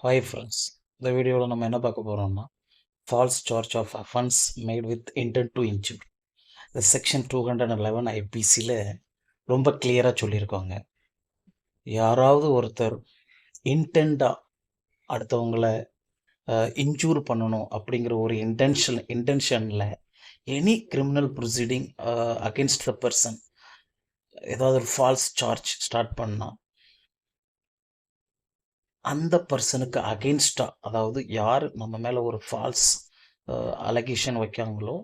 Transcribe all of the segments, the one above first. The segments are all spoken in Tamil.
ஹாய் ஃப்ரெண்ட்ஸ், இந்த வீடியோவில் நம்ம என்ன பார்க்க போகிறோம்னா false charge of offence made with intent to injure. இந்த செக்ஷன் 211 ஐபிசியில் ரொம்ப கிளியராக சொல்லியிருக்காங்க. யாராவது ஒருத்தர் இன்டெண்டாக அடுத்தவங்களை இன்ஜூர் பண்ணணும் அப்படிங்கிற ஒரு இன்டென்ஷனில் any criminal proceeding against the person ஏதாவது ஒரு ஃபால்ஸ் சார்ஜ் ஸ்டார்ட் பண்ணால் அந்த பர்சனுக்கு அகெயின்ஸ்டாக, அதாவது யார் நம்ம மேலே ஒரு ஃபால்ஸ் அலகேஷன் வைக்காங்களோ,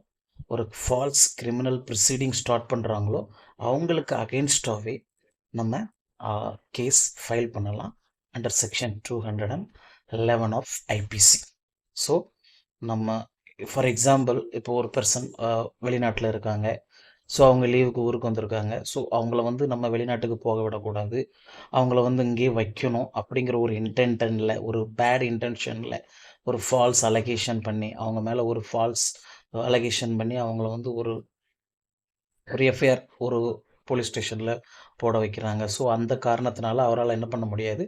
ஒரு ஃபால்ஸ் கிரிமினல் ப்ரொசீடிங் ஸ்டார்ட் பண்ணுறாங்களோ, அவங்களுக்கு அகெயின்ஸ்டாகவே நம்ம கேஸ் ஃபைல் பண்ணலாம் under section 211 of IPC. So நம்ம ஃபார் எக்ஸாம்பிள் இப்போ ஒரு பர்சன் வெளிநாட்டில் இருக்காங்க. ஸோ அவங்க லீவுக்கு ஊருக்கு வந்திருக்காங்க. ஸோ அவங்கள வந்து நம்ம வெளிநாட்டுக்கு போக விடக்கூடாது, அவங்கள வந்து இங்கேயே வைக்கணும் அப்படிங்கிற ஒரு இன்டென்ஷனில், ஒரு பேட் இன்டென்ஷனில் ஒரு ஃபால்ஸ் அலகேஷன் பண்ணி, அவங்க மேலே ஒரு ஃபால்ஸ் அலகேஷன் பண்ணி அவங்கள வந்து ஒரு ஒரு எஃப்ஐஆர் ஒரு போலீஸ் ஸ்டேஷனில் போட வைக்கிறாங்க. ஸோ அந்த காரணத்தினால அவரால் என்ன பண்ண முடியாது,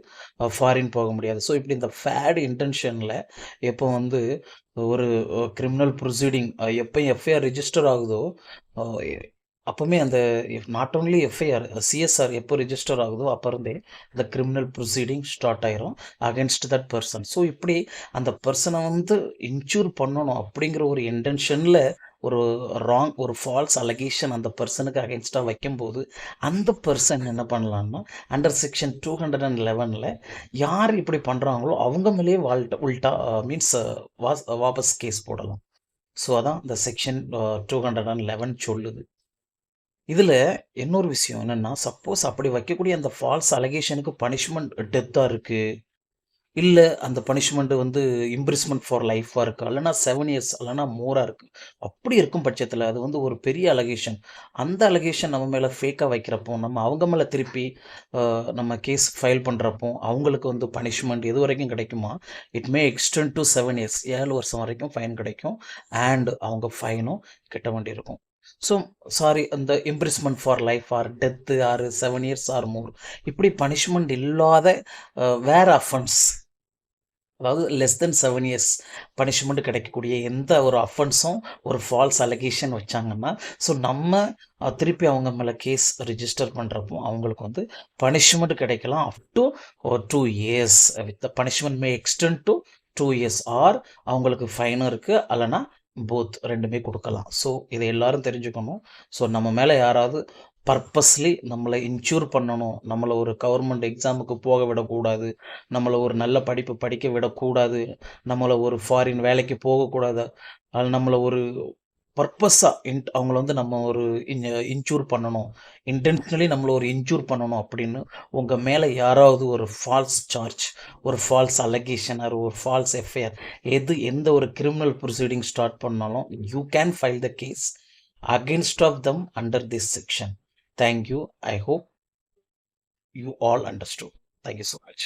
ஃபாரின் போக முடியாது. ஸோ இப்படி இந்த ஃபேட் இன்டென்ஷனில் எப்போ வந்து ஒரு கிரிமினல் ப்ரொசீடிங் எப்போ எஃப்ஐஆர் ரிஜிஸ்டர் ஆகுதோ, அப்போவுமே அந்த நாட் ஓன்லி எஃப்ஐஆர், சிஎஸ்ஆர் எப்போ ரிஜிஸ்டர் ஆகுதோ அப்போ இருந்தே இந்த கிரிமினல் ப்ரொசீடிங் ஸ்டார்ட் ஆயிரும் அகென்ஸ்ட் தட் பர்சன். ஸோ இப்படி அந்த பர்சனை வந்து இன்சூர் பண்ணணும் அப்படிங்கிற ஒரு இன்டென்ஷனில் ஒரு ஒரு ஃபால்ஸ் அலகேஷன் அந்த பர்சனுக்கு அகென்ஸ்டாக வைக்கும்போது அந்த பர்சன் என்ன பண்ணலான்னா அண்டர் செக்ஷன் 211 யார் இப்படி பண்ணுறாங்களோ அவங்க மேலேயே உல்ட்டா மீன்ஸ் வாபஸ் கேஸ் போடலாம். ஸோ அதான் இந்த செக்ஷன் 211 சொல்லுது. இதில் இன்னொரு விஷயம் என்னென்னா, சப்போஸ் அப்படி வைக்கக்கூடிய அந்த ஃபால்ஸ் அலகேஷனுக்கு பனிஷ்மெண்ட் டெத்தாக இருக்குது, இல்லை அந்த பனிஷ்மெண்ட்டு வந்து இம்ப்ரிஸ்மெண்ட் ஃபார் லைஃபாக இருக்குது, இல்லைனா 7 இயர்ஸ் இல்லைனா மோராக இருக்குது. அப்படி இருக்கும் பட்சத்தில் அது வந்து ஒரு பெரிய அலகேஷன். அந்த அலகேஷன் நம்ம மேலே ஃபேக்காக வைக்கிறப்போ, நம்ம அவங்க மேலே திருப்பி நம்ம கேஸ் ஃபைல் பண்ணுறப்போ அவங்களுக்கு வந்து பனிஷ்மெண்ட் எது வரைக்கும் கிடைக்குமா, it may extend to 7 years, 7 வருஷம் வரைக்கும் ஃபைன் கிடைக்கும். அண்ட் அவங்க ஃபைனும் கட்ட வேண்டியிருக்கும். ஸோ சாரி, அந்த imprisonment for life or death or 7 years or more, இப்படி பனிஷ்மெண்ட் இல்லாத வேறு அஃபென்ஸ், அதாவது லெஸ் தென் 7 இயர்ஸ் பனிஷ்மெண்ட் கிடைக்கக்கூடிய எந்த ஒரு அஃபென்ஸும் ஒரு ஃபால்ஸ் அலகேஷன் வச்சாங்கன்னா, ஸோ நம்ம திருப்பி அவங்க மேலே கேஸ் ரிஜிஸ்டர் பண்ணுறப்போ அவங்களுக்கு வந்து பனிஷ்மெண்ட் கிடைக்கலாம் up to 2 years. With the punishment may extend to 2 years or அவங்களுக்கு ஃபைனும் இருக்குது, அல்லனா போத் ரெண்டுமே கொடுக்கலாம். ஸோ இதை எல்லாரும் தெரிஞ்சுக்கணும். ஸோ நம்ம மேலே யாராவது பர்பஸ்லி நம்மளை இன்சூர் பண்ணணும், நம்மளை ஒரு கவர்மெண்ட் எக்ஸாமுக்கு போக விடக்கூடாது, நம்மளை ஒரு நல்ல படிப்பு படிக்க விடக்கூடாது, நம்மளை ஒரு ஃபாரின் வேலைக்கு போகக்கூடாது, அது நம்மளை ஒரு பர்பஸாக அவங்கள வந்து நம்ம ஒரு இன்சூர் பண்ணணும், இன்டென்ஷனலி நம்மளை ஒரு இன்சூர் பண்ணணும் அப்படின்னு உங்கள் மேலே யாராவது ஒரு ஃபால்ஸ் சார்ஜ், ஒரு ஃபால்ஸ் அலகேஷன் ஆர் ஒரு ஃபால்ஸ் எஃப்ஐஆர், எந்த ஒரு கிரிமினல் ப்ரொசீடிங் ஸ்டார்ட் பண்ணாலும் you can file the case against of them under this section. Thank you. I hope you all understood. Thank you so much.